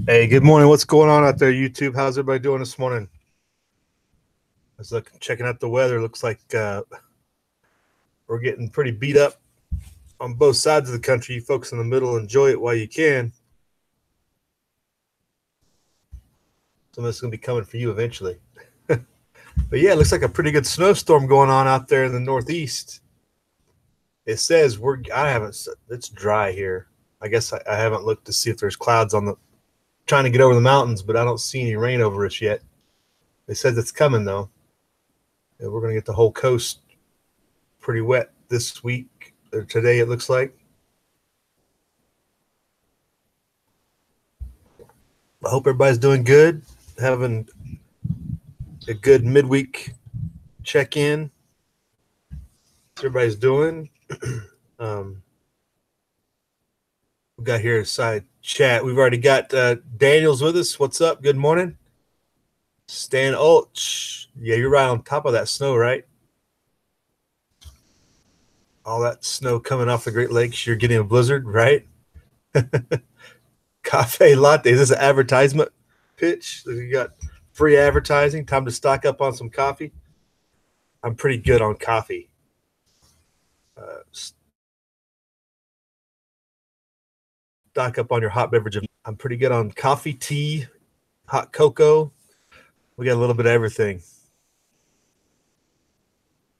Hey, good morning. What's going on out there, YouTube? How's everybody doing this morning? I was checking out the weather. Looks like we're getting pretty beat up on both sides of the country. You folks in the middle, enjoy it while you can. Some of this is going to be coming for you eventually. But yeah, it looks like a pretty good snowstorm going on out there in the Northeast. It says it's dry here. I guess I haven't looked to see if there's clouds trying to get over the mountains, but I don't see any rain over us yet. It says it's coming though. And we're going to get the whole coast pretty wet this week or today, it looks like. I hope everybody's doing good, having a good midweek check-in. Everybody's doing. We got here a side chat. We've already got Daniels with us. What's up? Good morning. Stan Ulch. Yeah, you're right on top of that snow, right? All that snow coming off the Great Lakes. You're getting a blizzard, right? Cafe Latte. Is this an advertisement pitch? You got free advertising. Time to stock up on some coffee. I'm pretty good on coffee. Stock up on your hot beverage. I'm pretty good on coffee, tea, hot cocoa. We got a little bit of everything.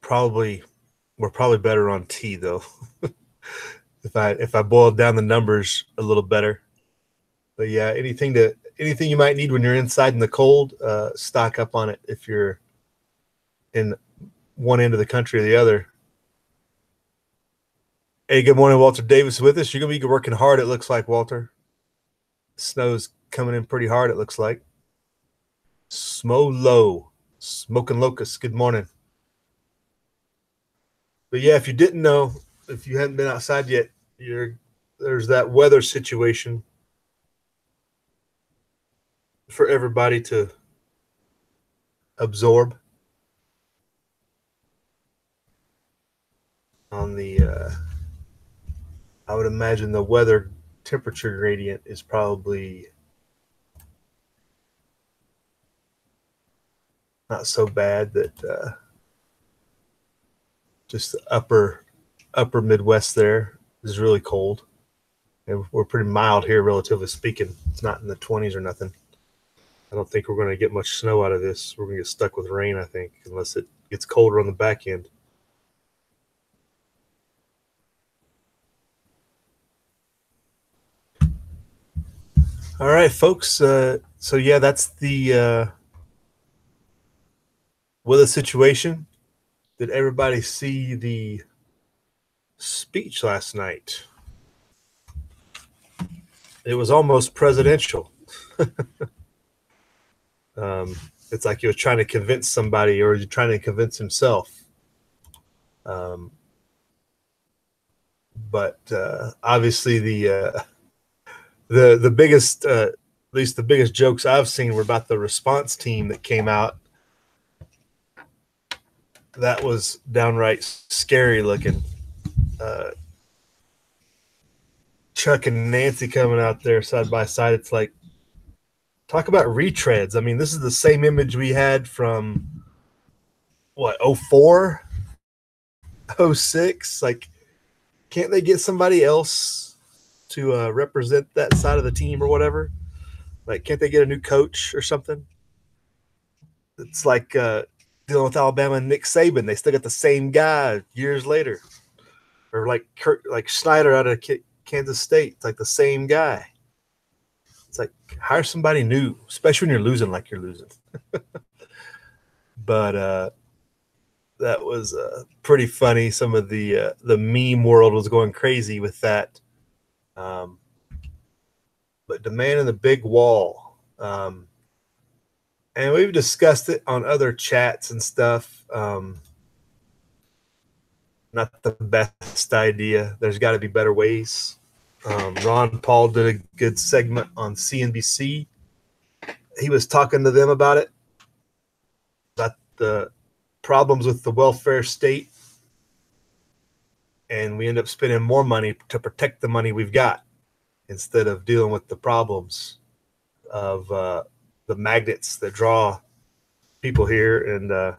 We're probably better on tea though. if I boiled down the numbers a little better. But yeah, anything you might need when you're inside in the cold, stock up on it if you're in one end of the country or the other. Hey, good morning, Walter Davis with us. You're going to be working hard, it looks like, Walter. Snow's coming in pretty hard, it looks like. Low. Smoking Locust, good morning. But yeah, if you didn't know, if you hadn't been outside yet, there's that weather situation for everybody to absorb on the I would imagine the weather temperature gradient is probably not so bad that just the upper Midwest there is really cold. And we're pretty mild here, relatively speaking. It's not in the 20s or nothing. I don't think we're going to get much snow out of this. We're going to get stuck with rain, I think, unless it gets colder on the back end. All right, folks. So yeah, that's the weather situation. Did everybody see the speech last night? It was almost presidential. It's like he was trying to convince somebody, or he's trying to convince himself. Um, but obviously, the biggest, at least the biggest jokes I've seen were about the response team that came out. That was downright scary looking. Chuck and Nancy coming out there side by side. It's like, talk about retreads. I mean, this is the same image we had from what, 04, 06. Like, can't they get somebody else to represent that side of the team or whatever? Like, can't they get a new coach or something? It's like dealing with Alabama and Nick Saban. They still got the same guy years later. Or like like Snyder out of Kansas State. It's like the same guy. It's like, hire somebody new, especially when you're losing like you're losing. But that was pretty funny. Some of the meme world was going crazy with that. But demanding the big wall. And we've discussed it on other chats and stuff. Not the best idea. There's got to be better ways. Ron Paul did a good segment on CNBC. He was talking to them about the problems with the welfare state. And we end up spending more money to protect the money we've got instead of dealing with the problems of the magnets that draw people here. And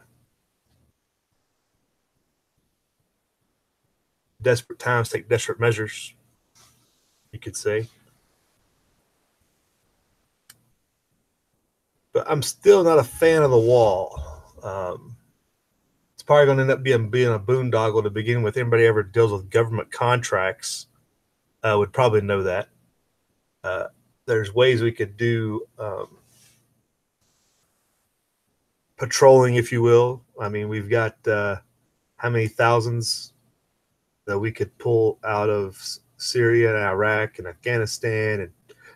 desperate times take desperate measures, you could say. But I'm still not a fan of the wall. It's probably going to end up being a boondoggle to begin with. Anybody ever deals with government contracts would probably know that. There's ways we could do patrolling, if you will. I mean, we've got how many thousands that we could pull out of Syria and Iraq and Afghanistan and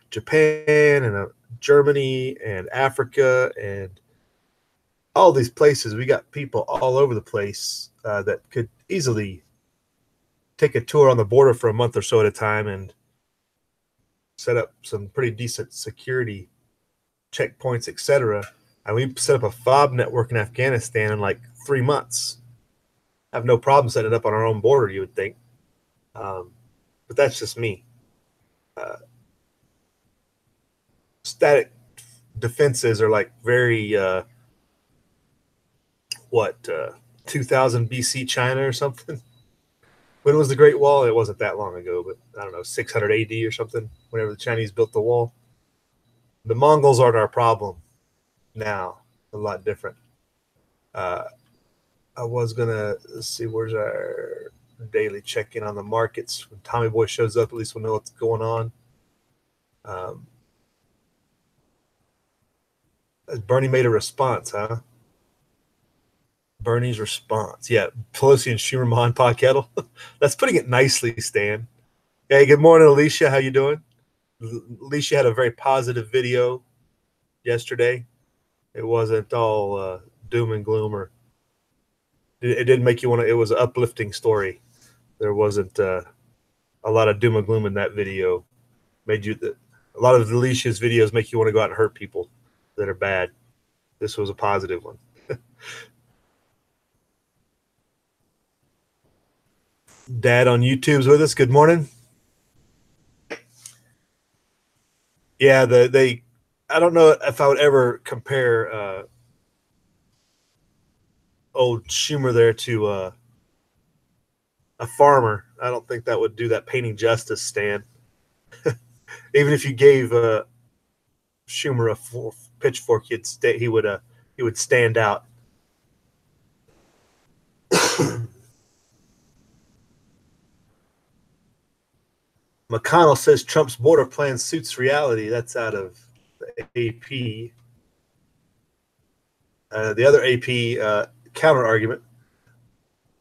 Japan and Germany and Africa and all these places. We got people all over the place that could easily take a tour on the border for a month or so at a time and set up some pretty decent security checkpoints, etc. And we set up a fob network in Afghanistan in like 3 months. Have no problem setting it up on our own border, you would think. But that's just me. Static defenses are like very 2000 BC China or something. When was the Great Wall? It wasn't that long ago, but I don't know, 600 AD or something, whenever the Chinese built the wall. The Mongols aren't our problem now. A lot different. I was going to see, where's our daily check-in on the markets. When Tommy Boy shows up, at least we'll know what's going on. Bernie made a response, huh? Bernie's response. Yeah, Pelosi and Schumer, Mahan, Pa Kettle. That's putting it nicely, Stan. Hey, good morning, Alicia. How you doing? Alicia had a very positive video yesterday. It wasn't all doom and gloom, or it didn't make you want to. It was an uplifting story. There wasn't a lot of doom and gloom in that video. A lot of Alicia's videos make you want to go out and hurt people that are bad. This was a positive one. Dad on YouTube's with us. Good morning. Yeah, I don't know if I would ever compare old Schumer there to a farmer. I don't think that would do that painting justice, Stan. Even if you gave Schumer a pitchfork, he would stand out. McConnell says Trump's border plan suits reality. That's out of the AP. The other AP counter argument: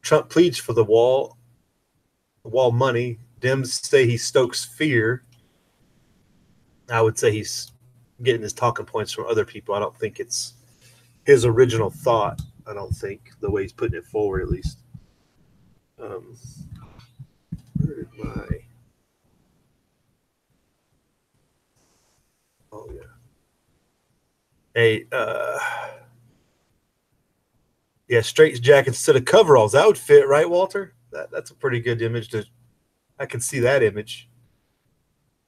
Trump pleads for the wall money. Dems say he stokes fear. I would say he's getting his talking points from other people. I don't think it's his original thought. I don't think the way he's putting it forward, at least. Where did my? Oh yeah. Hey, yeah, straight jacket instead of coveralls. That would fit, right, Walter? That's a pretty good image. I can see that image.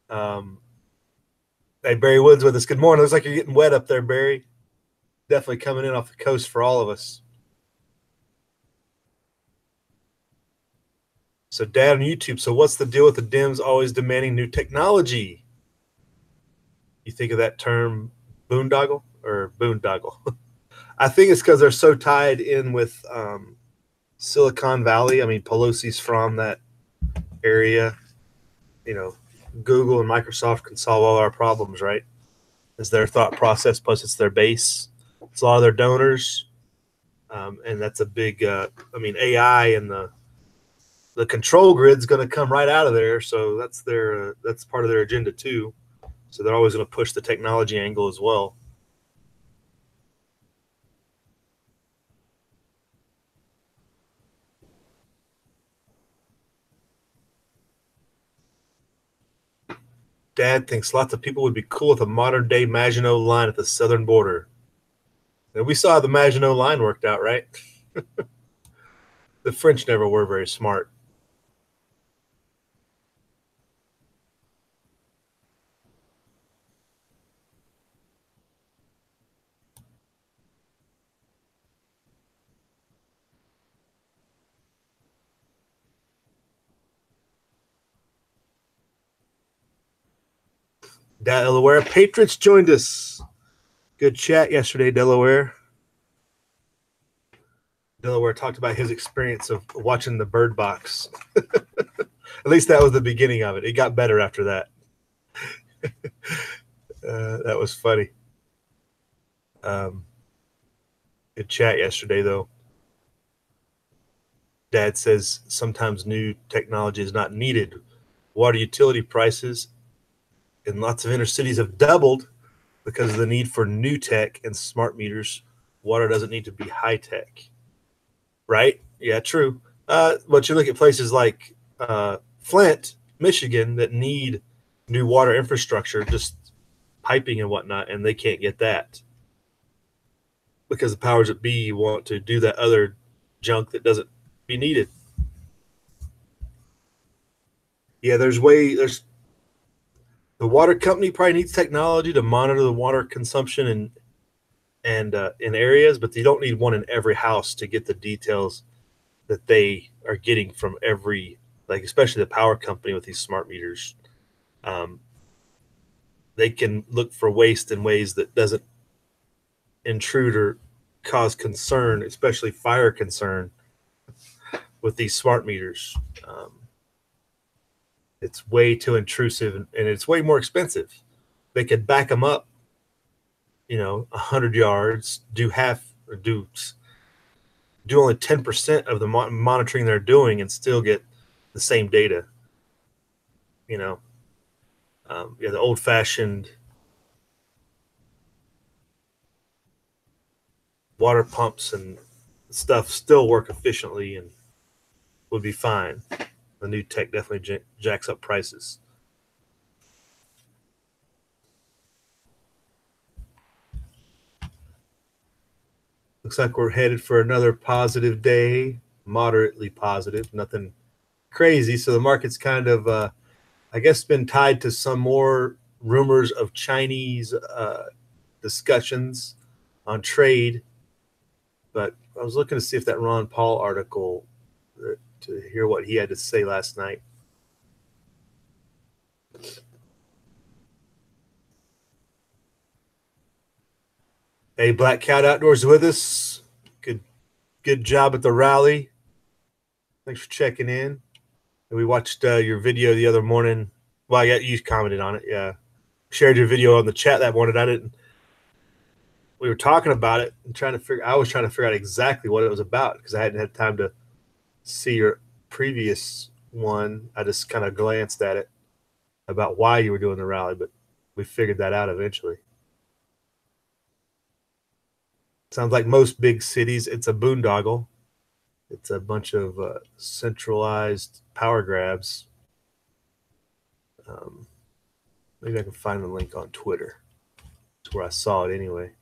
Hey, Barry Woods with us. Good morning. Looks like you're getting wet up there, Barry. Definitely coming in off the coast for all of us. So, Dad on YouTube. So, what's the deal with the Dems always demanding new technology? You think of that term boondoggle or boondoggle? I think it's because they're so tied in with Silicon Valley. I mean, Pelosi's from that area. You know, Google and Microsoft can solve all our problems, right? Is their thought process, plus it's their base. It's a lot of their donors. And that's a big, I mean, AI and the control grid's going to come right out of there. So that's that's part of their agenda too. So they're always going to push the technology angle as well. Dad thinks lots of people would be cool with a modern day Maginot line at the southern border. And we saw how the Maginot line worked out, right? The French never were very smart. Delaware Patriots joined us. Good chat yesterday, Delaware. Delaware talked about his experience of watching the Bird Box. At least that was the beginning of it. It got better after that. That was funny. Good chat yesterday, though. Dad says sometimes new technology is not needed. Water utility prices in lots of inner cities have doubled because of the need for new tech and smart meters. Water doesn't need to be high tech. Right? Yeah, true. But you look at places like Flint, Michigan, that need new water infrastructure, just piping and whatnot, and they can't get that because the powers that be want to do that other junk that doesn't be needed. Yeah, there's the water company probably needs technology to monitor the water consumption and in areas, but you don't need one in every house to get the details that they are getting from every, like especially the power company with these smart meters. They can look for waste in ways that doesn't intrude or cause concern, especially fire concern with these smart meters. It's way too intrusive and it's way more expensive. They could back them up, 100 yards, do half or do only 10% of the monitoring they're doing and still get the same data. Yeah, the old fashioned water pumps and stuff still work efficiently and would be fine. The new tech definitely jacks up prices. Looks like we're headed for another positive day, moderately positive, nothing crazy. So the market's kind of, I guess, been tied to some more rumors of Chinese discussions on trade. But I was looking to see if that Ron Paul article, to hear what he had to say last night. Hey, Black Cat Outdoors with us. Good job at the rally. Thanks for checking in. And we watched your video the other morning. Well, you commented on it. Yeah, shared your video on the chat that morning. I didn't. We were talking about it and I was trying to figure out exactly what it was about because I hadn't had time to see your previous one. I just kind of glanced at it about why you were doing the rally, but We figured that out eventually. Sounds like most big cities, it's a boondoggle. It's a bunch of centralized power grabs. Maybe I can find the link on Twitter. That's where I saw it anyway.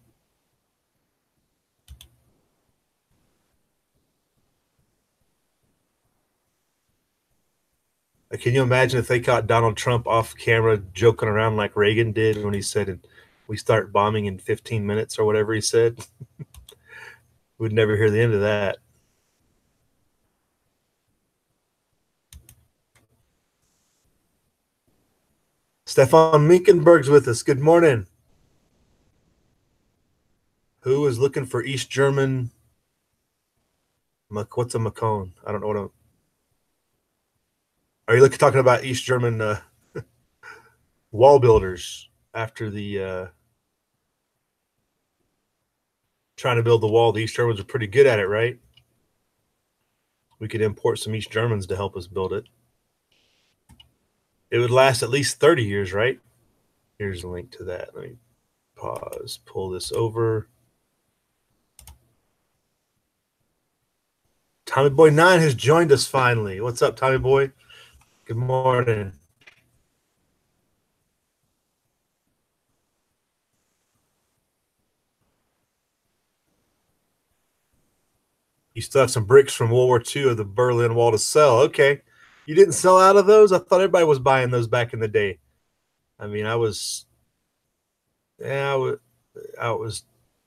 Can you imagine if they caught Donald Trump off camera joking around like Reagan did when he said, we start bombing in 15 minutes or whatever he said? We'd never hear the end of that. Stefan Minkenberg's with us. Good morning. Who is looking for East German? What's a Macone? I don't know what I'm. Are you talking about East German wall builders after the trying to build the wall? The East Germans are pretty good at it, right? We could import some East Germans to help us build it. It would last at least 30 years, right? Here's a link to that. Let me pause, pull this over. Tommy Boy 9 has joined us finally. What's up, Tommy Boy? Good morning. You still have some bricks from World War II of the Berlin Wall to sell. Okay. You didn't sell out of those? I thought everybody was buying those back in the day. I mean, I was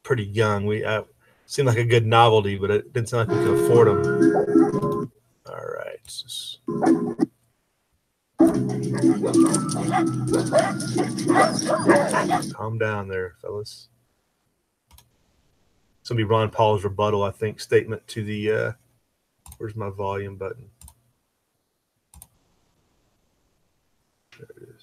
pretty young. It seemed like a good novelty, but it didn't sound like we could afford them. All right. Calm down there, fellas. It's going to be Ron Paul's rebuttal, I think, statement to the where's my volume button? There it is.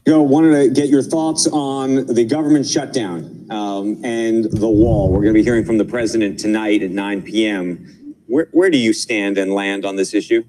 Joe, wanted to get your thoughts on the government shutdown and the wall. We're going to be hearing from the president tonight at 9 p.m. Where do you stand and land on this issue?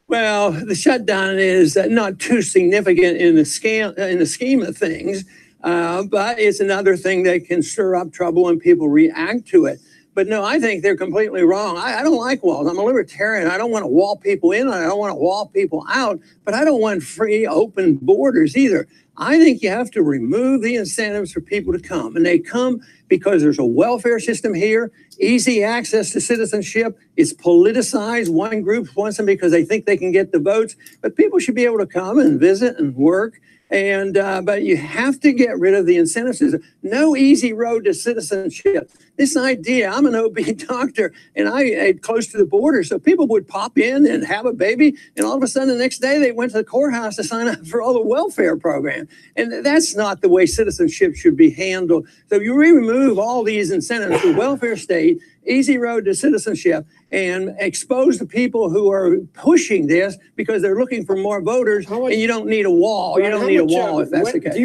Well, the shutdown is not too significant in the scheme of things, but it's another thing that can stir up trouble and people react to it. But no, I think they're completely wrong. I don't like walls. I'm a libertarian. I don't want to wall people in. I don't want to wall people out, but I don't want free, open borders either. I think you have to remove the incentives for people to come. And they come because there's a welfare system here, easy access to citizenship. It's politicized. One group wants them because they think they can get the votes. But people should be able to come and visit and work. And but you have to get rid of the incentives. There's no easy road to citizenship. This idea, I'm an OB doctor, and I close to the border, so people would pop in and have a baby, and all of a sudden the next day they went to the courthouse to sign up for all the welfare program. And that's not the way citizenship should be handled. So you remove all these incentives to welfare state, easy road to citizenship, and expose the people who are pushing this because they're looking for more voters, and you don't need a wall. You don't need a wall if that's the case.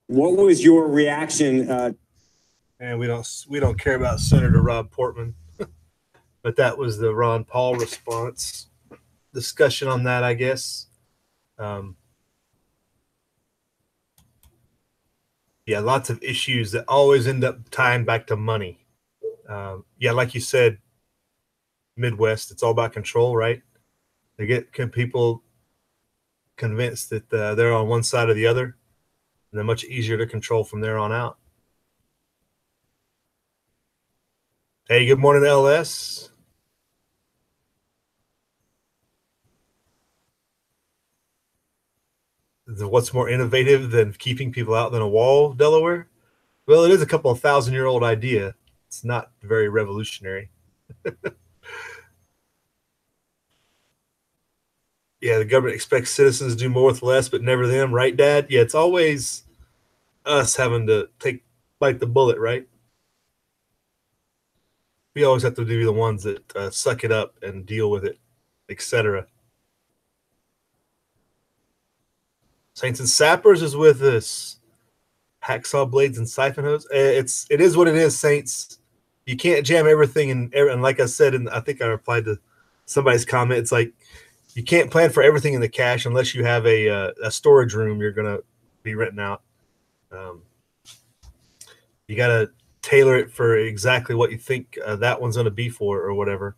What was your reaction? And we don't care about Senator Rob Portman, but that was the Ron Paul response. Discussion on that, I guess. Yeah, lots of issues that always end up tying back to money. Yeah, like you said, Midwest, it's all about control, right? They get people convinced that they're on one side or the other, and they're much easier to control from there on out. Hey, good morning, LS. What's more innovative than keeping people out than a wall, Delaware? Well, it is a couple of 1,000-year-old idea. It's not very revolutionary. Yeah, the government expects citizens to do more with less, but never them, right, Dad? Yeah, it's always us having to bite the bullet, right? We always have to be the ones that suck it up and deal with it, etc. Saints and Sappers is with us. Hacksaw blades and siphon hose. It is what it is, Saints. You can't jam everything in. And like I said, and I think I replied to somebody's comment. It's like you can't plan for everything in the cache unless you have a storage room you're going to be renting out. You got to tailor it for exactly what you think that one's going to be for or whatever.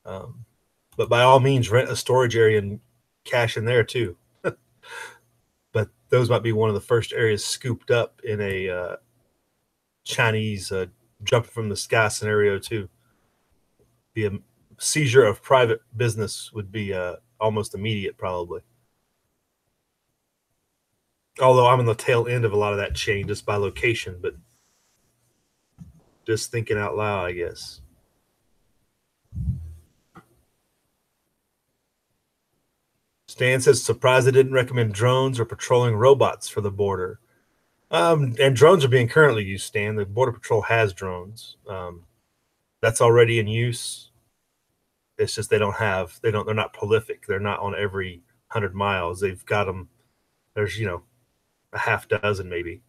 But by all means, rent a storage area and cache in there too. But those might be one of the first areas scooped up in a Chinese jumping from the sky scenario too. Be a seizure of private business would be almost immediate, probably. Although I'm on the tail end of a lot of that chain just by location, but just thinking out loud, I guess. Stan says, surprised they didn't recommend drones or patrolling robots for the border. And drones are being currently used, Stan. The Border Patrol has drones. That's already in use. It's just they're not prolific. They're not on every 100 miles. They've got them. There's, a half dozen maybe.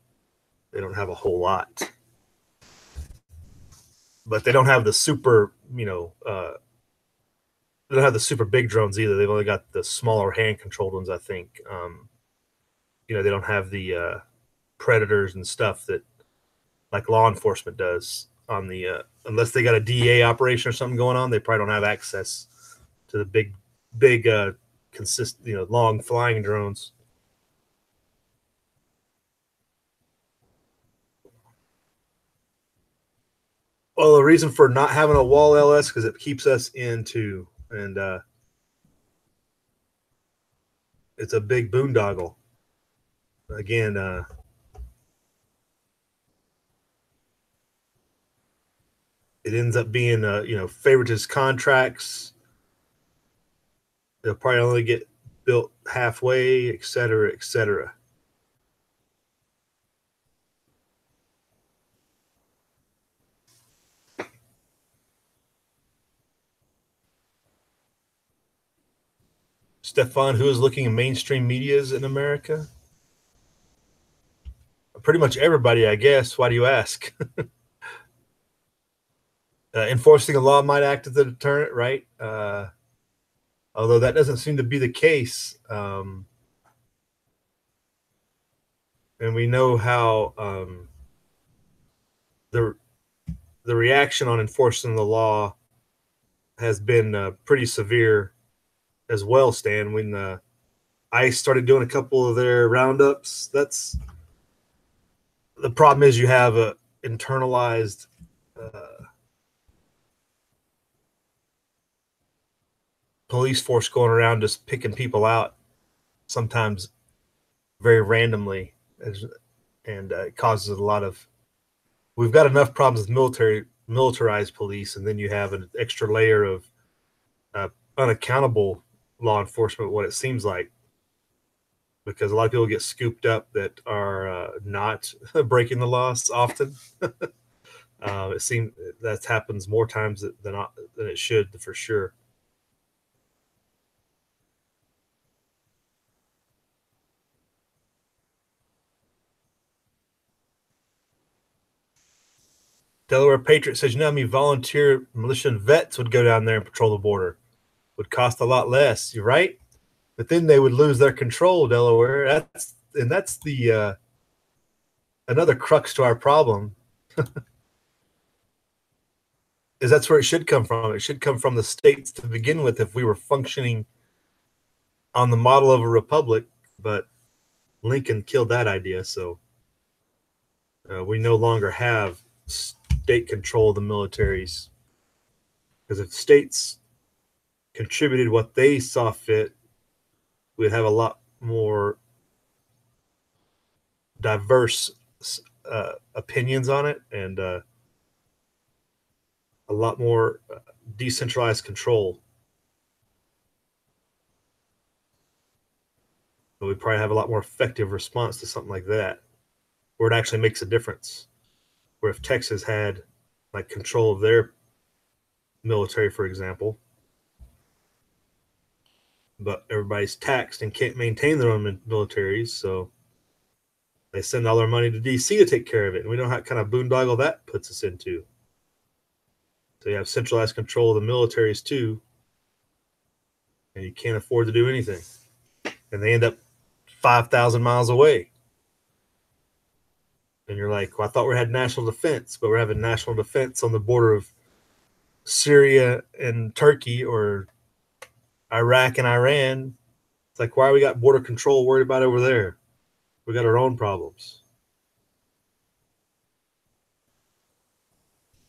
They don't have a whole lot. But they don't have the super, they don't have the super big drones either. They've only got the smaller hand-controlled ones, I think. They don't have the predators and stuff that like law enforcement does on the unless they got a DEA operation or something going on. They probably don't have access to the big long flying drones. Well, the reason for not having a wall LS because it keeps us into, and it's a big boondoggle. Again, it ends up being, favoritist contracts. They'll probably only get built halfway, et cetera, et cetera. Stefan, who is looking in mainstream medias in America? Pretty much everybody, I guess. Why do you ask? Enforcing a law might act as a deterrent, right? Although that doesn't seem to be the case. And we know how the reaction on enforcing the law has been pretty severe as well, Stan. When ICE started doing a couple of their roundups, that's the problem. Is you have a internalized police force going around just picking people out, sometimes very randomly, and it causes a lot of. We've got enough problems with militarized police, and then you have an extra layer of unaccountable law enforcement. What it seems like, because a lot of people get scooped up that are not breaking the laws often. It seems that happens more times than it should, for sure. Delaware Patriot says, how many volunteer militia and vets would go down there and patrol the border? Would cost a lot less. You're right. But then they would lose their control, Delaware. That's the another crux to our problem. Is that's where it should come from. It should come from the states to begin with if we were functioning on the model of a republic, but Lincoln killed that idea, so we no longer have state control of the militaries. Because if states contributed what they saw fit, we'd have a lot more diverse opinions on it, and a lot more decentralized control. But we probably have a lot more effective response to something like that, where it actually makes a difference. Where if Texas had like control of their military, for example, but everybody's taxed and can't maintain their own militaries, so they send all their money to DC to take care of it. And we know how kind of boondoggle that puts us into. So you have centralized control of the militaries too. and you can't afford to do anything. And they end up 5,000 miles away. And you're like, well, I thought we had national defense, but we're having national defense on the border of Syria and Turkey, or Iraq and Iran. It's like, why we got border control worried about over there? We got our own problems.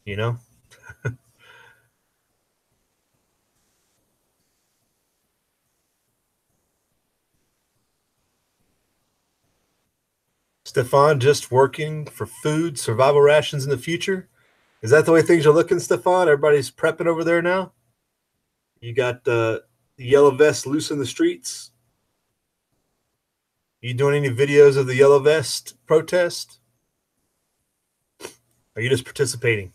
You know? Stefan, just working for food, survival rations in the future? Is that the way things are looking, Stefan? Everybody's prepping over there now? You got the yellow vest loose in the streets? You doing any videos of the yellow vest protest? Are you just participating?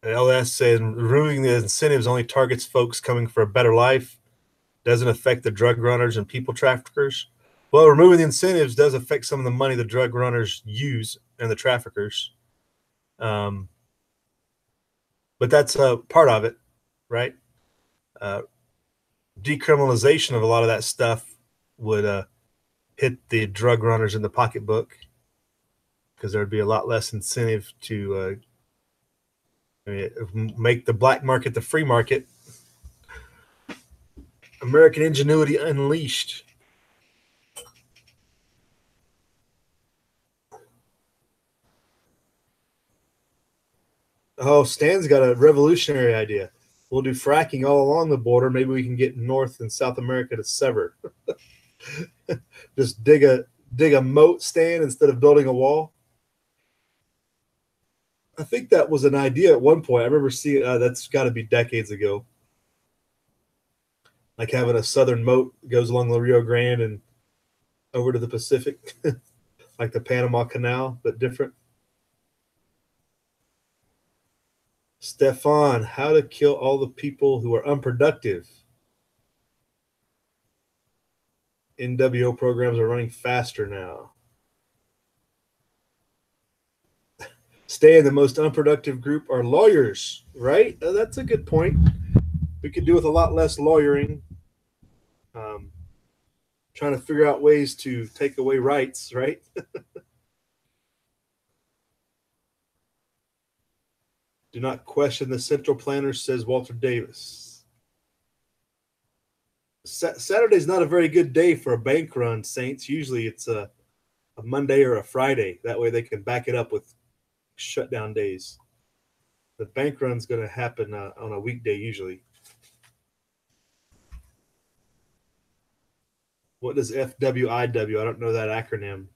LS said removing the incentives only targets folks coming for a better life, doesn't affect the drug runners and people traffickers. Well, removing the incentives does affect some of the money the drug runners use and the traffickers. But that's a part of it, right? Decriminalization of a lot of that stuff would hit the drug runners in the pocketbook, because there'd be a lot less incentive to make the black market the free market. American ingenuity unleashed. Oh, Stan's got a revolutionary idea. We'll do fracking all along the border. Maybe we can get North and South America to sever. Just dig a moat, Stan, instead of building a wall. I think that was an idea at one point. I remember seeing that's got to be decades ago. Like having a southern moat that goes along the Rio Grande and over to the Pacific, like the Panama Canal, but different. Stefan, how to kill all the people who are unproductive. NWO programs are running faster now. Stan, the most unproductive group are lawyers, right? That's a good point. We could do with a lot less lawyering. Trying to figure out ways to take away rights, right? Do not question the central planners, says Walter Davis. Saturday's not a very good day for a bank run, Saints. Usually it's a Monday or a Friday. That way they can back it up with shutdown days. The bank run's going to happen on a weekday usually. What does FWIW? I don't know that acronym.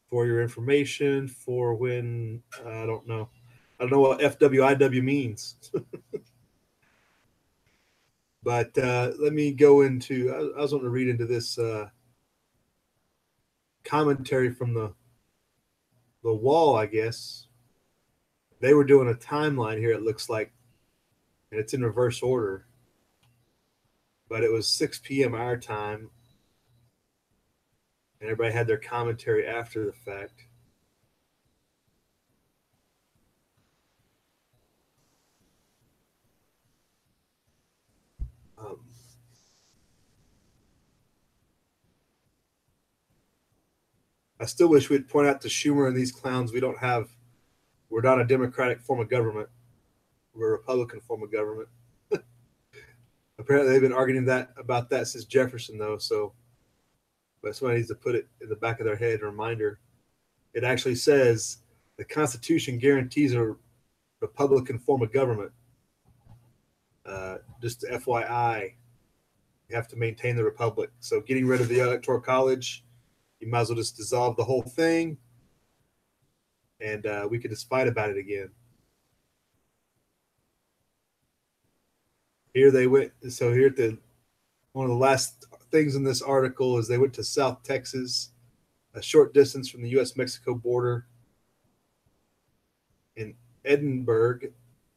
For your information, for when, I don't know. I don't know what FWIW means. But let me go into, I was wanting to read into this commentary from the wall, I guess. They were doing a timeline here, it looks like, and it's in reverse order. But it was 6 p.m. our time, and everybody had their commentary after the fact. I still wish we'd point out to Schumer and these clowns we're not a democratic form of government. We're a Republican form of government. Apparently they've been arguing about that since Jefferson, though. So, but somebody needs to put it in the back of their head, a reminder. It actually says the Constitution guarantees a Republican form of government. Just FYI, you have to maintain the republic. So getting rid of the Electoral College, you might as well just dissolve the whole thing, and we could just fight about it again. Here they went. So here one of the last things in this article is they went to South Texas, a short distance from the U.S.-Mexico border in Edinburgh,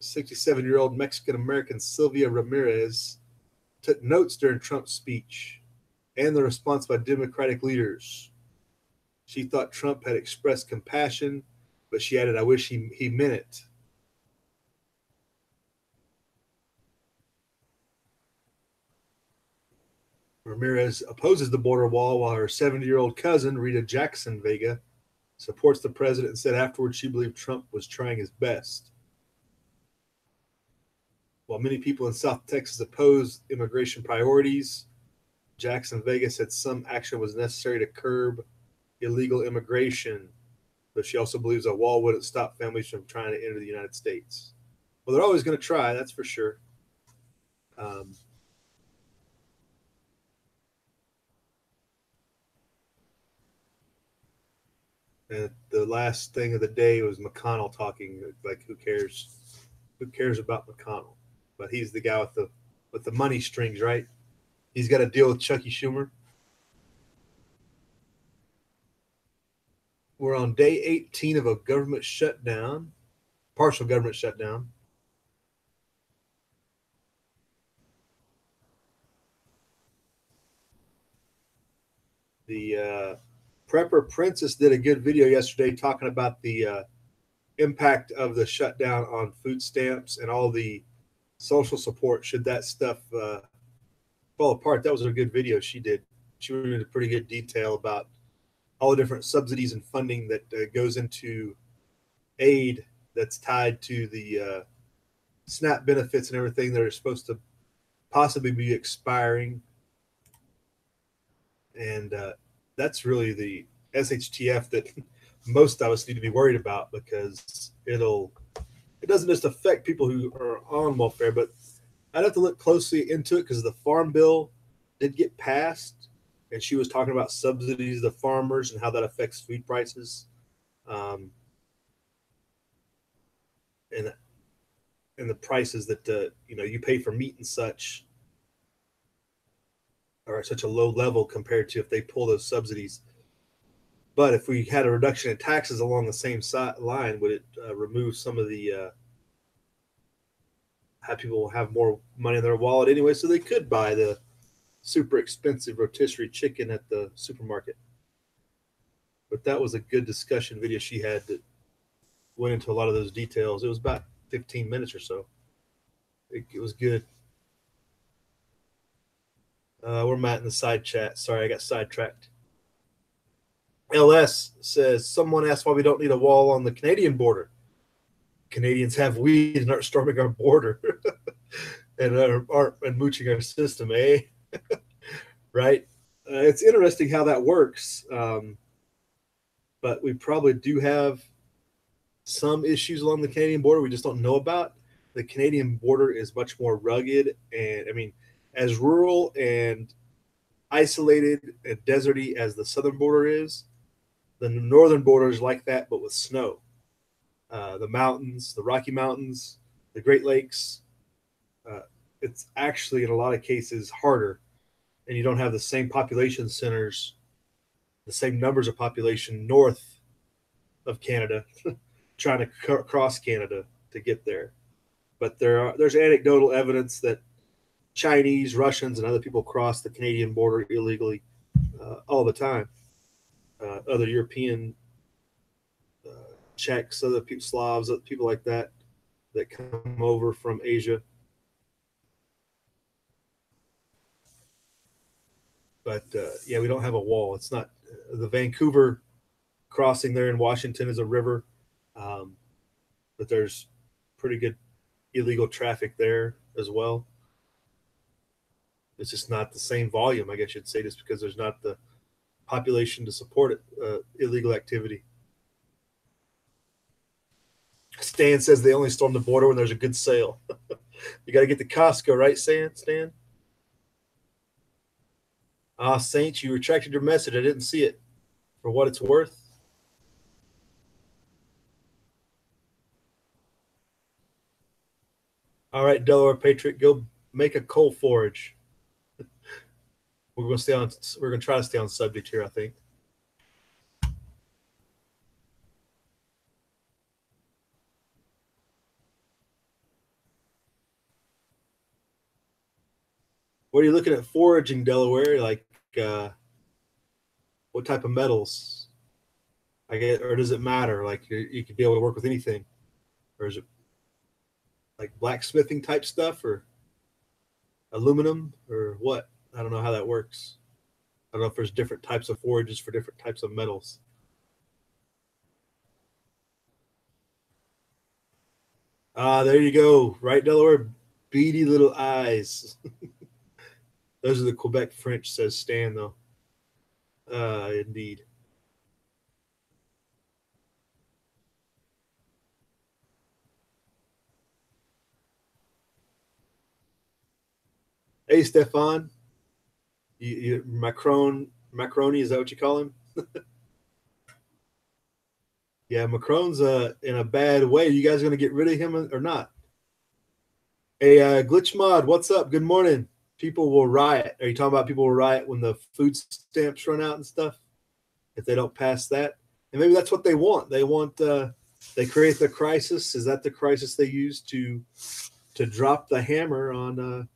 67-year-old Mexican-American Sylvia Ramirez took notes during Trump's speech and the response by Democratic leaders. She thought Trump had expressed compassion, but she added, "I wish he meant it." Ramirez opposes the border wall while her 70-year-old cousin, Rita Jackson Vega, supports the president and said afterwards she believed Trump was trying his best. While many people in South Texas oppose immigration priorities, Jackson Vega said some action was necessary to curb illegal immigration, but she also believes a wall wouldn't stop families from trying to enter the United States. Well, they're always going to try, that's for sure. And the last thing of the day was McConnell talking. Like, who cares? Who cares about McConnell? But he's the guy with the money strings, right? He's got to deal with Chucky Schumer. We're on day 18 of a government shutdown, partial government shutdown. The Prepper Princess did a good video yesterday talking about the impact of the shutdown on food stamps and all the social support should that stuff fall apart. That was a good video she did. She went into pretty good detail about all the different subsidies and funding that goes into aid that's tied to the SNAP benefits and everything that are supposed to possibly be expiring. And that's really the SHTF that most of us need to be worried about, because it doesn't just affect people who are on welfare, but I'd have to look closely into it because the farm bill did get passed, and she was talking about subsidies to the farmers and how that affects food prices, and the prices that you pay for meat and such are at such a low level compared to if they pull those subsidies. But if we had a reduction in taxes along the same line, would it remove some of the have people have more money in their wallet anyway, so they could buy the super expensive rotisserie chicken at the supermarket? But that was a good discussion video she had that went into a lot of those details. It was about 15 minutes or so. It was good. We're Matt in the side chat. Sorry, I got sidetracked. LS says, someone asked why we don't need a wall on the Canadian border. Canadians have weed and aren't storming our border and aren't mooching our system, eh? Right? It's interesting how that works. But we probably do have some issues along the Canadian border we just don't know about. The Canadian border is much more rugged, and I mean, as rural and isolated and deserty as the southern border is, the northern border is like that, but with snow. The mountains, the Rocky Mountains, the Great Lakes, it's actually in a lot of cases harder, and you don't have the same population centers, the same numbers of population north of Canada trying to cross Canada to get there. But there's anecdotal evidence that Chinese, Russians, and other people cross the Canadian border illegally all the time. Other European, Czechs, other people, Slavs, other people like that come over from Asia. But yeah, we don't have a wall. It's not the Vancouver crossing there in Washington is a river, but there's pretty good illegal traffic there as well. It's just not the same volume, I guess you'd say, just because there's not the population to support it, illegal activity. Stan says they only storm the border when there's a good sale. You got to get to Costco, right, Stan? Saints, you retracted your message. I didn't see it. For what it's worth. All right, Delaware Patriot, go make a coal forage. We're going to try to stay on subject here, I think. What are you looking at foraging, Delaware? Like what type of metals? I get, or does it matter? Like you could be able to work with anything, or is it like blacksmithing type stuff, or aluminum, or what? I don't know how that works. I don't know if there's different types of forages for different types of metals. Ah, there you go. Right, Delaware? Beady little eyes. Those are the Quebec French, says Stan, though. Indeed. Hey, Stefan. Macroni, is that what you call him? Yeah, Macron's in a bad way. You guys going to get rid of him or not? Hey, Glitch Mod, what's up? Good morning. People will riot. Are you talking about people will riot when the food stamps run out and stuff? If they don't pass that? And maybe that's what they want. They want, they create the crisis. Is that the crisis they use to drop the hammer on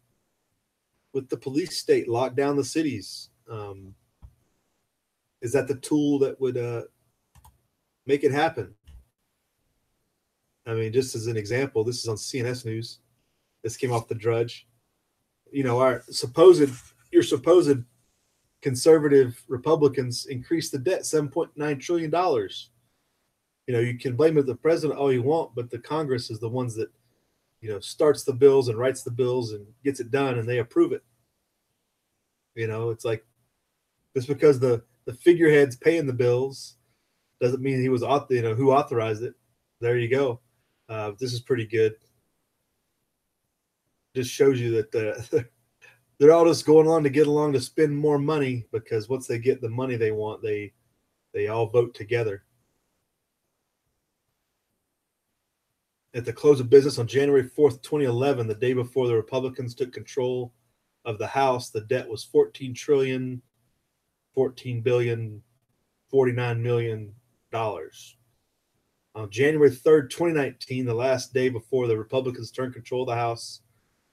with the police state, lock down the cities? Is that the tool that would make it happen? I mean, just as an example, this is on CNS News. This came off the Drudge. You know, your supposed conservative Republicans increased the debt $7.9 trillion. You know, you can blame it the president all you want, but the Congress is the ones that, you know, starts the bills and writes the bills and gets it done, and they approve it. You know, it's like just because the figurehead's paying the bills doesn't mean he was, you know, who authorized it. There you go. This is pretty good. Just shows you that they're all just going along to get along to spend more money, because once they get the money they want, they all vote together. At the close of business on January 4th, 2011, the day before the Republicans took control of the House, the debt was $14 billion, $49 million. On January 3rd, 2019, the last day before the Republicans turned control of the House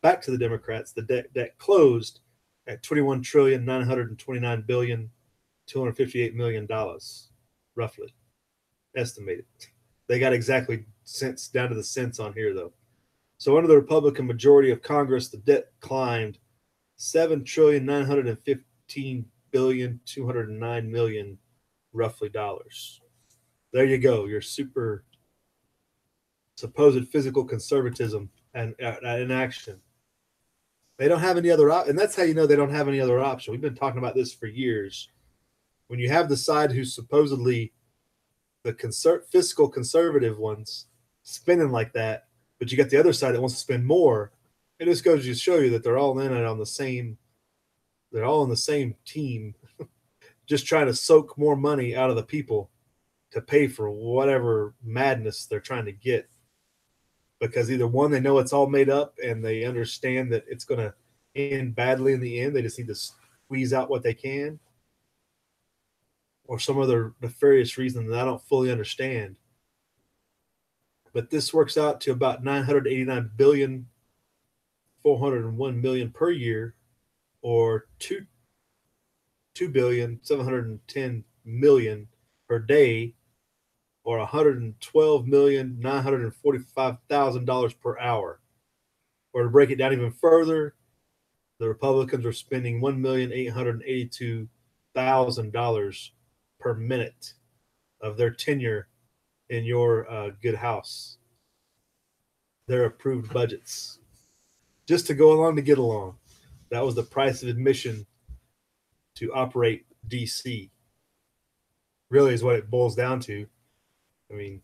back to the Democrats, the debt closed at $21,929,258,000,000, roughly estimated. They got exactly cents down to the cents on here, though. So under the Republican majority of Congress, the debt climbed $7,915,209,000,000 roughly dollars. There you go. Your super supposed physical conservatism and in action. They don't have any other and that's how you know they don't have any other option. We've been talking about this for years. When you have the side who's supposedly the fiscal conservative ones spending like that, but you got the other side that wants to spend more, it just goes to show you that they're all in it on the same. They're all on the same team, just trying to soak more money out of the people to pay for whatever madness they're trying to get. Because either one, they know it's all made up and they understand that it's going to end badly in the end. They just need to squeeze out what they can, or some other nefarious reason that I don't fully understand. But this works out to about $989,401,000,000 per year, or $2,710,000,000 per day, or $112,945,000 per hour. Or to break it down even further, the Republicans are spending $1,882,000 per minute of their tenure in your good house. Their approved budgets, just to go along to get along. That was the price of admission to operate DC. Really is what it boils down to. I mean,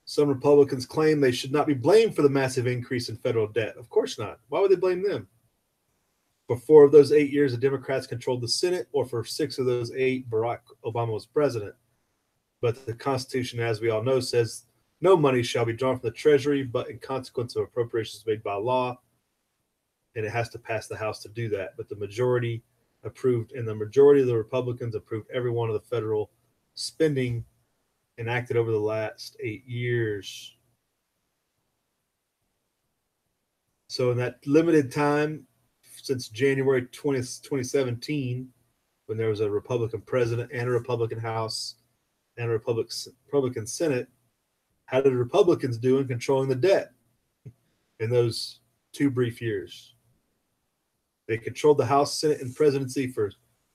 some Republicans claim they should not be blamed for the massive increase in federal debt. Of course not. Why would they blame them? For 4 of those 8 years, the Democrats controlled the Senate, or for 6 of those 8, Barack Obama was president. But the Constitution, as we all know, says no money shall be drawn from the Treasury, but in consequence of appropriations made by law, and it has to pass the House to do that. But the majority approved, and the majority of the Republicans approved every one of the federal spending enacted over the last 8 years. So in that limited time, since January 20th, 2017, when there was a Republican president and a Republican House and a Republican Senate, how did the Republicans do in controlling the debt in those 2 brief years? They controlled the House, Senate, and presidency for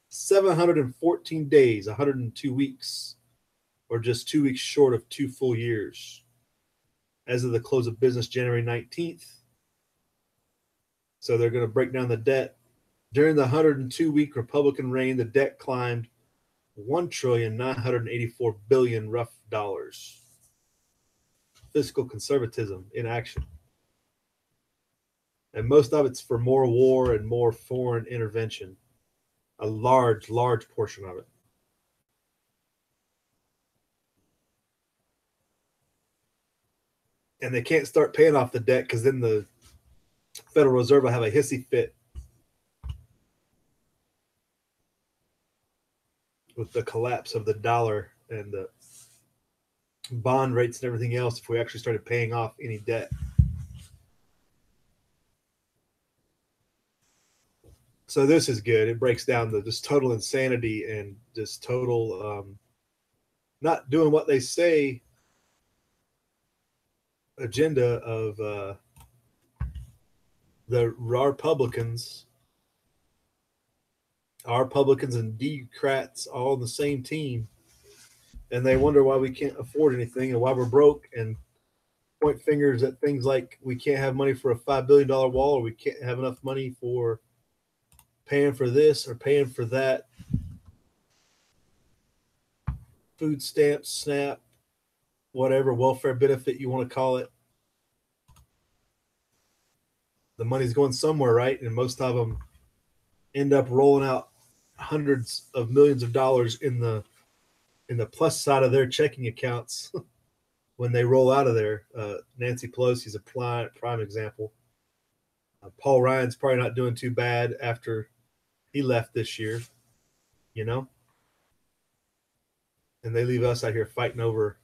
714 days, 102 weeks, or just 2 weeks short of 2 full years. As of the close of business January 19th. So they're going to break down the debt. During the 102-week Republican reign, the debt climbed $1,984 billion rough dollars. Fiscal conservatism in action. And most of it's for more war and more foreign intervention. A large, large portion of it. And they can't start paying off the debt because then the Federal Reserve will have a hissy fit with the collapse of the dollar and the bond rates and everything else if we actually started paying off any debt. So this is good. It breaks down the just total insanity and just total not doing what they say agenda of the Republicans and Democrats all on the same team, and they wonder why we can't afford anything and why we're broke, and point fingers at things like we can't have money for a $5 billion wall, or we can't have enough money for paying for this or paying for that. Food stamps, SNAP, whatever welfare benefit you want to call it. The money's going somewhere, right? And most of them end up rolling out hundreds of millions of dollars in the plus side of their checking accounts when they roll out of there. Nancy Pelosi's a prime example. Paul Ryan's probably not doing too bad after he left this year, you know? And they leave us out here fighting over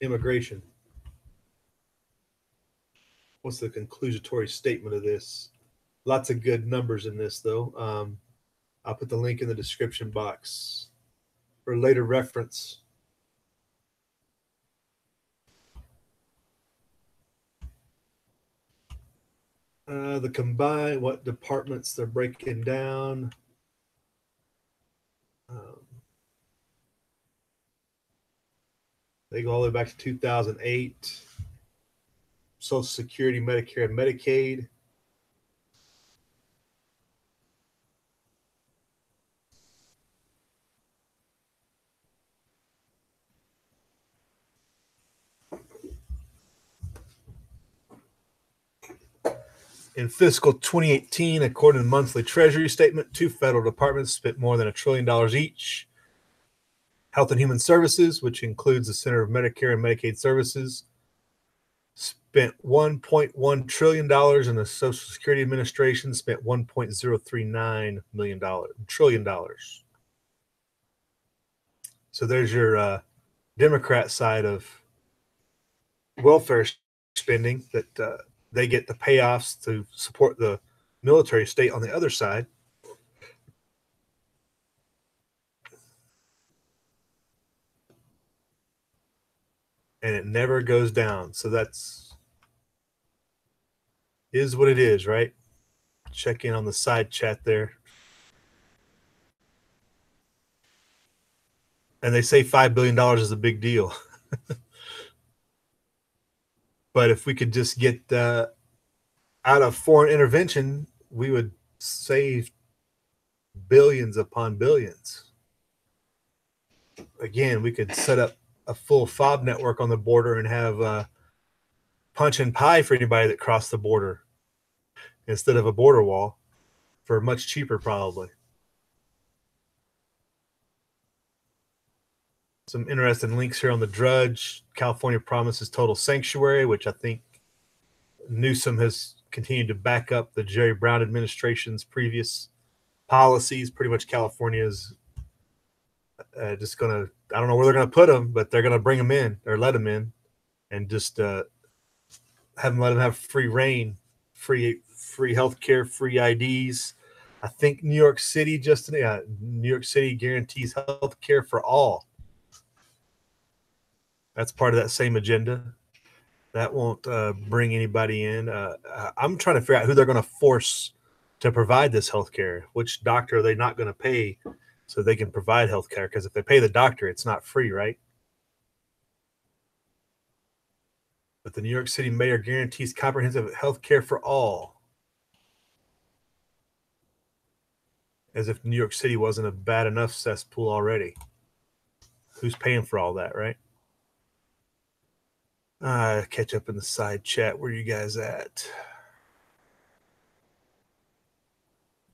immigration. What's the conclusory statement of this? Lots of good numbers in this, though. I'll put the link in the description box for later reference. The combined, what departments they're breaking down. They go all the way back to 2008. Social Security, Medicare, and Medicaid. In fiscal 2018, according to the monthly Treasury statement, 2 federal departments spent more than $1 trillion each. Health and Human Services, which includes the Center of Medicare and Medicaid Services, spent $1.1 trillion, and the Social Security Administration spent $1.039 trillion. So there's your Democrat side of welfare spending that they get the payoffs to support the military state on the other side. And it never goes down. So that's is what it is, right? Check in on the side chat there. And they say $5 billion is a big deal. But if we could just get out of foreign intervention, we would save billions upon billions. Again, we could set up a full fob network on the border and have punch and pie for anybody that crossed the border instead of a border wall for much cheaper, probably. Some interesting links here on the Drudge. California promises total sanctuary, which I think Newsom has continued to back up the Jerry Brown administration's previous policies. Pretty much California is just going to, I don't know where they're going to put them, but they're going to bring them in or let them in and just let them have free reign free healthcare, free IDs. I think New York City New York City guarantees healthcare for all. That's part of that same agenda. That won't bring anybody in. I'm trying to figure out who they're going to force to provide this healthcare. Which doctor are they not going to pay so they can provide healthcare? Because if they pay the doctor, it's not free, right? But the New York City mayor guarantees comprehensive health care for all. As if New York City wasn't a bad enough cesspool already. Who's paying for all that, right? Catch up in the side chat. Where you guys at?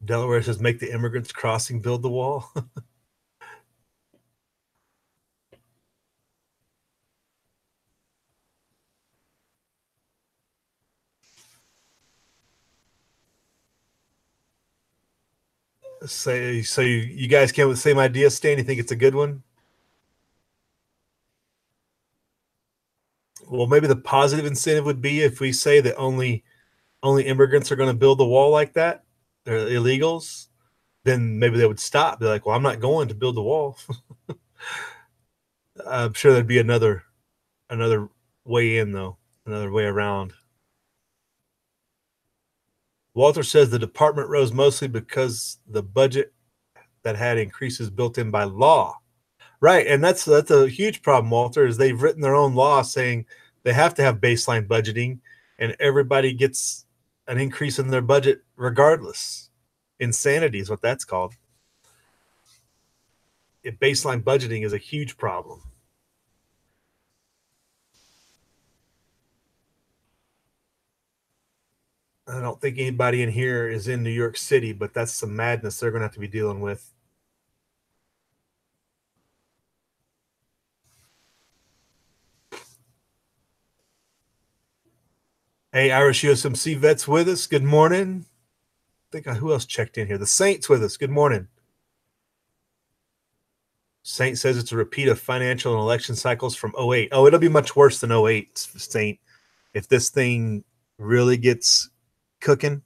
Delaware says, make the immigrants crossing build the wall. So you guys came with the same idea, Stan? You think it's a good one? Well, maybe the positive incentive would be if we say that only immigrants are going to build the wall like that, they're illegals, then maybe they would stop. They're like, well, I'm not going to build the wall. I'm sure there'd be another way in, though, another way around. Walter says the department rose mostly because the budget that had increases built in by law. Right, and that's a huge problem, Walter, is they've written their own law saying they have to have baseline budgeting, and everybody gets an increase in their budget regardless. Insanity is what that's called. Baseline budgeting is a huge problem. I don't think anybody in here is in New York City, but that's some madness they're going to have to be dealing with. Hey, Irish USMC vets with us. Good morning. I think who else checked in here? The Saints with us. Good morning. Saint says it's a repeat of financial and election cycles from 08. Oh, it'll be much worse than 08, Saint. If this thing really gets cooking,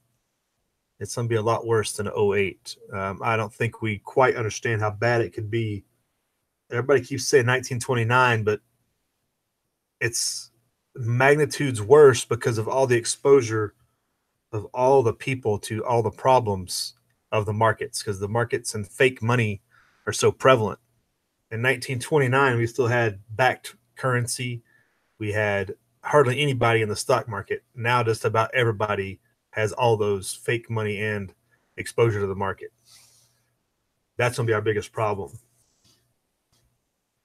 it's going to be a lot worse than 08. I don't think we quite understand how bad it could be. Everybody keeps saying 1929, but it's magnitudes worse because of all the exposure of all the people to all the problems of the markets, because the markets and fake money are so prevalent. In 1929, we still had backed currency. We had hardly anybody in the stock market. Now just about everybody has all those fake money and exposure to the market. That's going to be our biggest problem.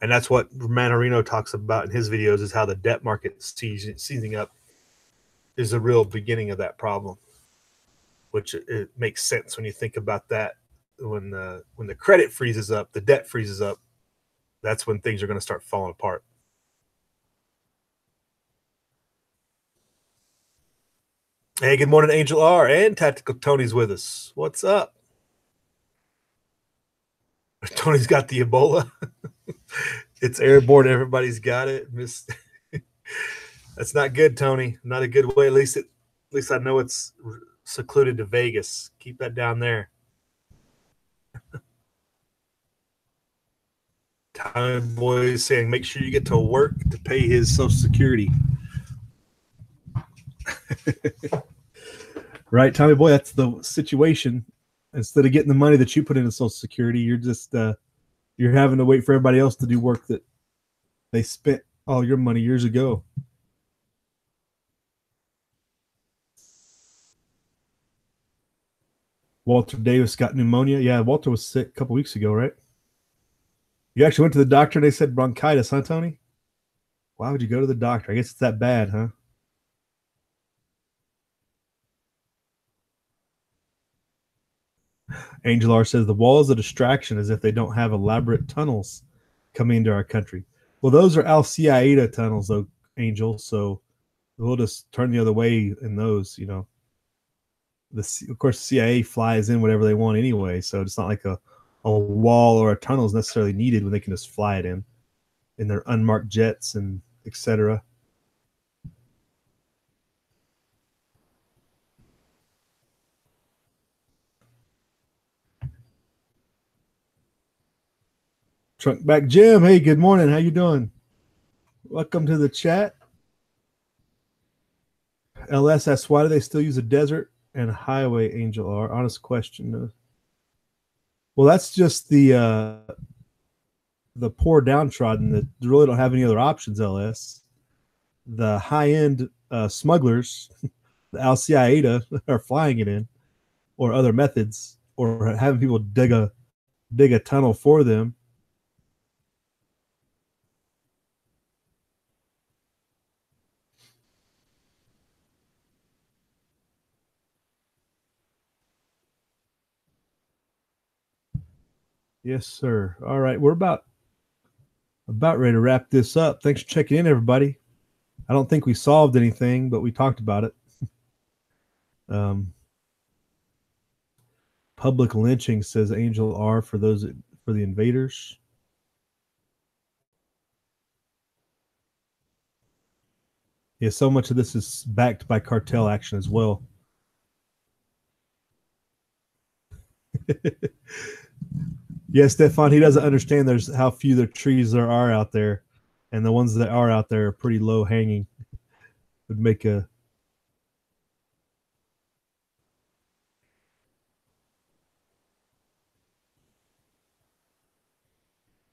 And that's what Manarino talks about in his videos, is how the debt market seizing up is the real beginning of that problem, which it makes sense when you think about that. When the credit freezes up, the debt freezes up, that's when things are going to start falling apart. Hey, good morning, Angel R. And Tactical Tony's with us. What's up? Tony's got the Ebola. It's airborne. Everybody's got it. That's not good, Tony. Not a good way. At least I know it's secluded to Vegas. Keep that down there. Tommy Boy is saying, make sure you get to work to pay his Social Security. Right, Tommy Boy, that's the situation. Instead of getting the money that you put into Social Security, you're just you're having to wait for everybody else to do work that they spent all your money years ago. Walter Davis got pneumonia. Yeah, Walter was sick a couple weeks ago, right? You actually went to the doctor and they said bronchitis, huh, Tony? Why would you go to the doctor? I guess it's that bad, huh? Angel R says the wall is a distraction, as if they don't have elaborate tunnels coming into our country. Well, those are Al-Qaeda tunnels, though, Angel. So we'll just turn the other way in those, you know. Of course, the CIA flies in whatever they want anyway, so it's not like a wall or a tunnel is necessarily needed when they can just fly it in their unmarked jets and etc. Trunk back Jim. Hey, good morning. How you doing? Welcome to the chat. LS asks, why do they still use a desert and highway, Angel R? Honest question. Well, that's just the poor downtrodden that really don't have any other options, LS. The high-end smugglers, the Al-Qaeda, are flying it in, or other methods, or having people dig a tunnel for them. Yes, sir. All right, we're about ready to wrap this up. Thanks for checking in, everybody. I don't think we solved anything, but we talked about it. Public lynching, says Angel R, for the invaders. Yeah, so much of this is backed by cartel action as well. Yes, Stefan, he doesn't understand there's how few the trees there are out there, and the ones that are out there are pretty low hanging. Would make a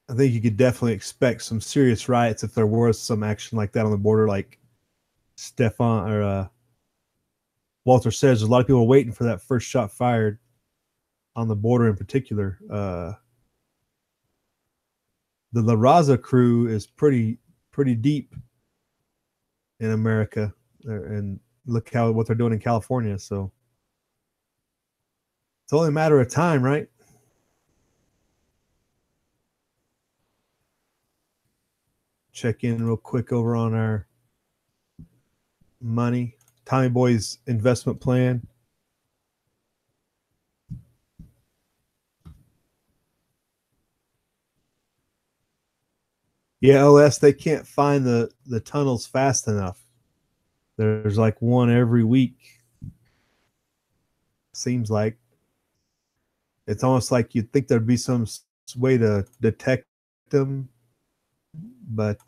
I think you could definitely expect some serious riots if there was some action like that on the border, like Stefan or Walter says. There's a lot of people waiting for that first shot fired on the border in particular. The La Raza crew is pretty deep in America, and look what they're doing in California. So it's only a matter of time, right? Check in real quick over on our money. Tommy Boy's investment plan. Yeah, LS, they can't find the tunnels fast enough. There's like one every week. Seems like. It's almost like you'd think there'd be some way to detect them, but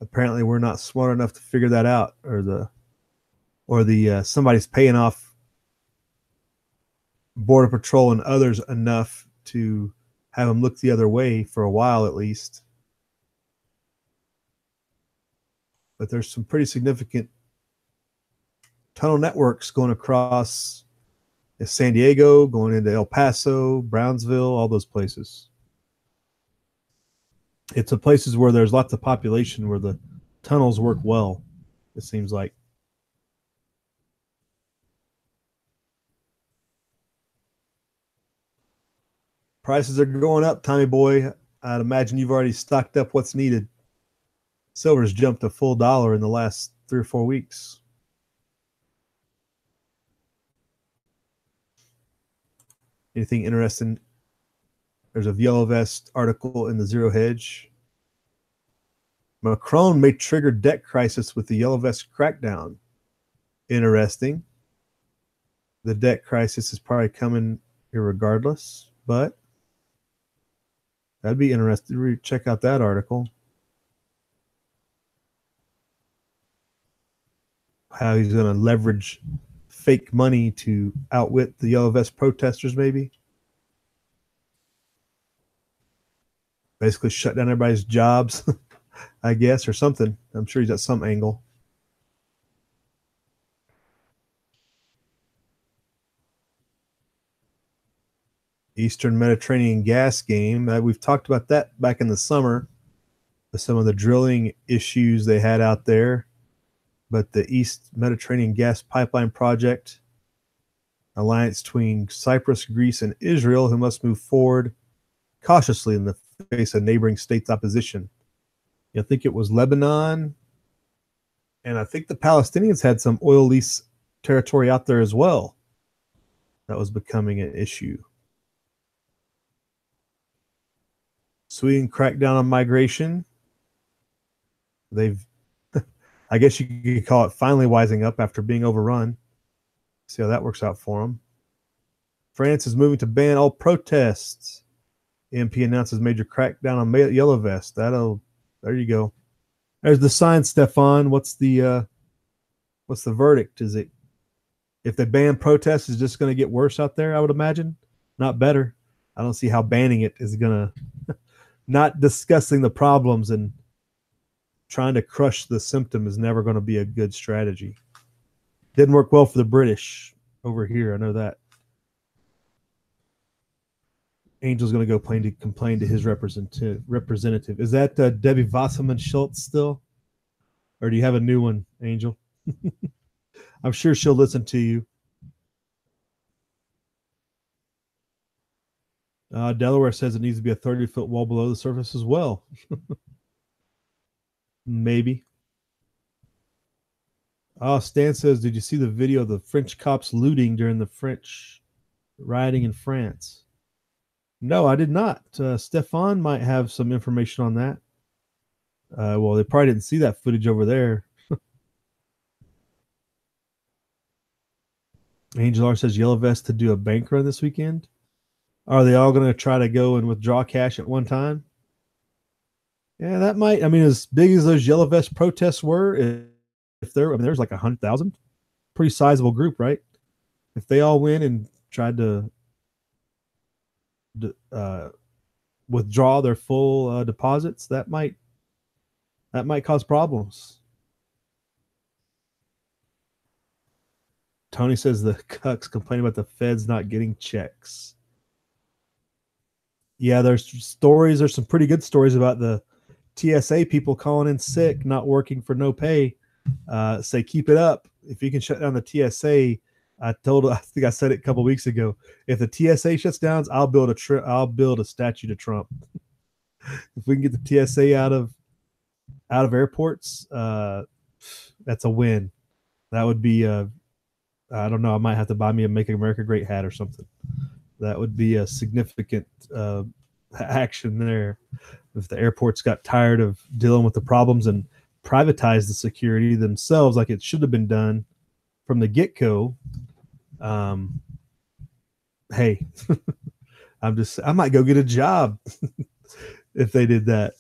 apparently we're not smart enough to figure that out, or the somebody's paying off Border Patrol and others enough to have them look the other way for a while at least. But there's some pretty significant tunnel networks going across San Diego, going into El Paso, Brownsville, all those places. It's the places where there's lots of population where the tunnels work well, it seems like. Prices are going up, Tommy Boy. I'd imagine you've already stocked up what's needed. Silver's jumped a full $1 in the last 3 or 4 weeks. Anything interesting? There's a Yellow Vest article in the Zero Hedge. Macron may trigger debt crisis with the Yellow Vest crackdown. Interesting. The debt crisis is probably coming irregardless, but that'd be interesting to check out that article. How he's going to leverage fake money to outwit the Yellow Vest protesters, maybe. Basically shut down everybody's jobs, I guess, or something. I'm sure he's at some angle. Eastern Mediterranean gas game. We've talked about that back in the summer with some of the drilling issues they had out there. But the East Mediterranean gas pipeline project, alliance between Cyprus, Greece, and Israel, who must move forward cautiously in the face of neighboring states' opposition. I think it was Lebanon, and I think the Palestinians had some oil lease territory out there as well. That was becoming an issue. Sweden cracked down on migration. They've, I guess you could call it, finally wising up after being overrun. See how that works out for them. France is moving to ban all protests MP announces major crackdown on yellow vest. There you go. There's the sign, Stefan. What's the verdict? Is it, if they ban protests, is just going to get worse out there? I would imagine, not better. I don't see how banning it is going to, not discussing the problems and trying to crush the symptom is never going to be a good strategy. Didn't work well for the British over here. I know that. Angel's going to go complain to his representative. Is that Debbie Wasserman Schultz still? Or do you have a new one, Angel? I'm sure she'll listen to you. Delaware says it needs to be a 30-foot wall below the surface as well. Maybe. Stan says, did you see the video of the French cops looting during the French rioting in France? No, I did not. Stefan might have some information on that. Well, they probably didn't see that footage over there. Angel R says Yellow Vest to do a bank run this weekend. Are they all going to try to go and withdraw cash at one time? Yeah, that might. I mean, as big as those Yellow Vest protests were, if there's like 100,000, pretty sizable group, right? If they all win and tried to withdraw their full deposits, that might cause problems. Tony says the cucks complain about the feds not getting checks. Yeah, there's some pretty good stories about the TSA people calling in sick, not working for no pay. Say keep it up. If you can shut down the TSA, I think I said it a couple weeks ago. If the TSA shuts down, I'll build a statue to Trump. If we can get the TSA out of airports, that's a win. That would be I don't know. I might have to buy me a "Make America Great" hat or something. That would be a significant action there. If the airports got tired of dealing with the problems and privatized the security themselves, like it should have been done from the get-go. Hey, I might go get a job if they did that.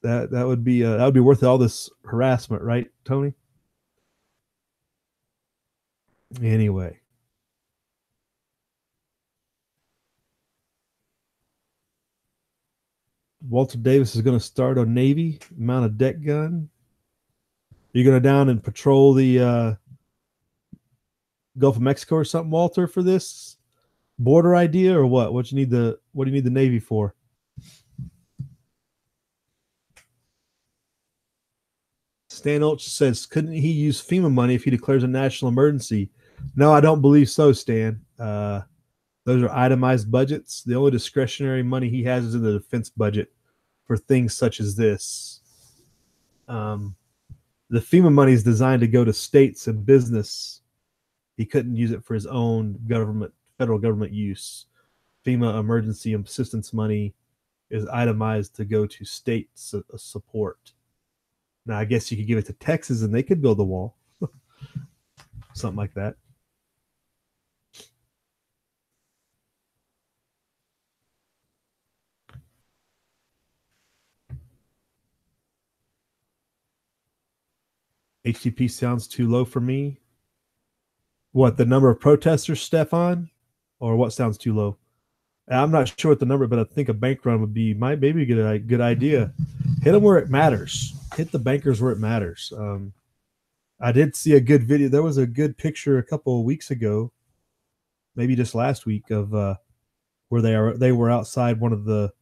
That would be worth all this harassment, right, Tony? Anyway. Walter Davis is going to start a Navy, mount a deck gun. You're going to down and patrol the Gulf of Mexico or something, Walter, for this border idea, or what? What do you need the Navy for? Stan Ulch says, couldn't he use FEMA money if he declares a national emergency? No, I don't believe so, Stan. Those are itemized budgets. The only discretionary money he has is in the defense budget for things such as this. The FEMA money is designed to go to states and business. He couldn't use it for his own federal government use. FEMA emergency assistance money is itemized to go to state support. Now, I guess you could give it to Texas and they could build a wall. Something like that. HTP sounds too low for me. What, the number of protesters, Stefan? Or what sounds too low? I'm not sure what the number, but I think a bank run would be maybe get a good idea. Hit them where it matters. Hit the bankers where it matters. I did see a good video. There was a good picture a couple of weeks ago, maybe just last week, of where they were outside one of the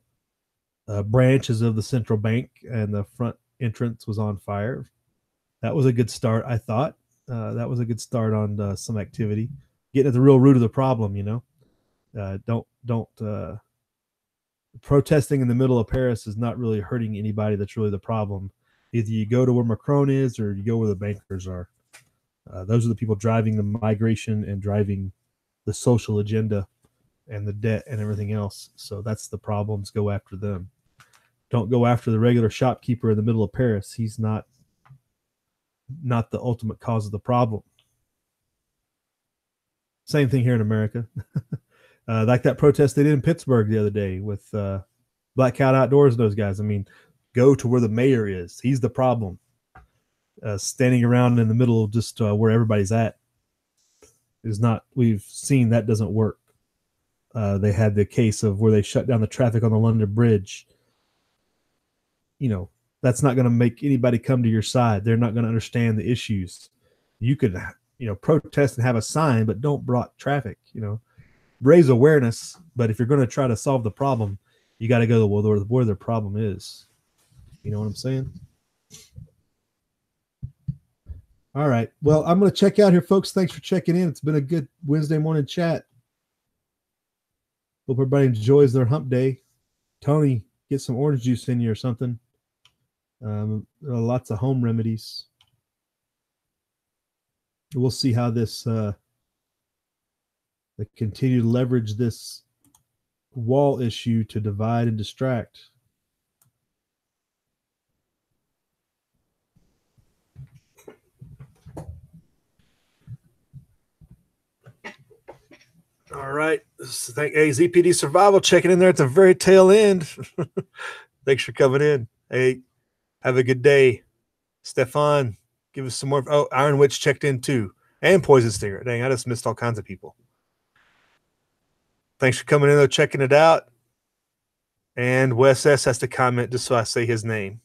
branches of the central bank, and the front entrance was on fire. That was a good start, I thought. That was a good start on some activity, getting at the real root of the problem. Don't protesting in the middle of Paris is not really hurting anybody. That's really the problem. Either you go to where Macron is, or you go where the bankers are. Those are the people driving the migration and driving the social agenda and the debt and everything else. So that's the problems. Go after them. Don't go after the regular shopkeeper in the middle of Paris. He's not the ultimate cause of the problem. Same thing here in America. Like that protest they did in Pittsburgh the other day with Black Cat Outdoors and those guys. I mean, go to where the mayor is. He's the problem. Standing around in the middle of just where everybody's at is not. We've seen that doesn't work. They had the case of where they shut down the traffic on the London Bridge. You know, that's not going to make anybody come to your side. They're not going to understand the issues. You could, protest and have a sign, but don't block traffic, raise awareness. But if you're going to try to solve the problem, you got to go to where the problem is. You know what I'm saying? All right. Well, I'm going to check out here, folks. Thanks for checking in. It's been a good Wednesday morning chat. Hope everybody enjoys their hump day. Tony, get some orange juice in you or something. Lots of home remedies. We'll see how this they continue to leverage this wall issue to divide and distract. All right. Thank ZPD Survival checking in there at the very tail end. Thanks for coming in. Hey, have a good day. Stefan, give us some more. Oh, Iron Witch checked in too. And Poison Stinger. Dang, I just missed all kinds of people. Thanks for coming in though, checking it out. And Wes S has to comment just so I say his name.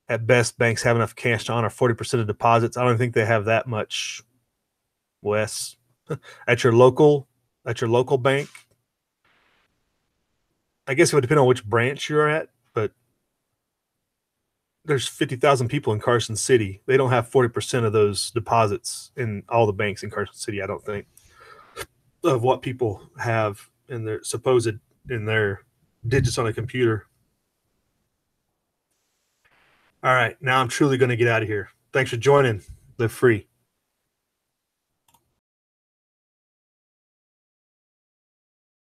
At best, banks have enough cash to honor 40% of deposits. I don't think they have that much, Wes. At your local bank. I guess it would depend on which branch you're at, but there's 50,000 people in Carson City. They don't have 40% of those deposits in all the banks in Carson City, I don't think, of what people have in their digits on a computer. All right, now I'm truly going to get out of here. Thanks for joining. Live free.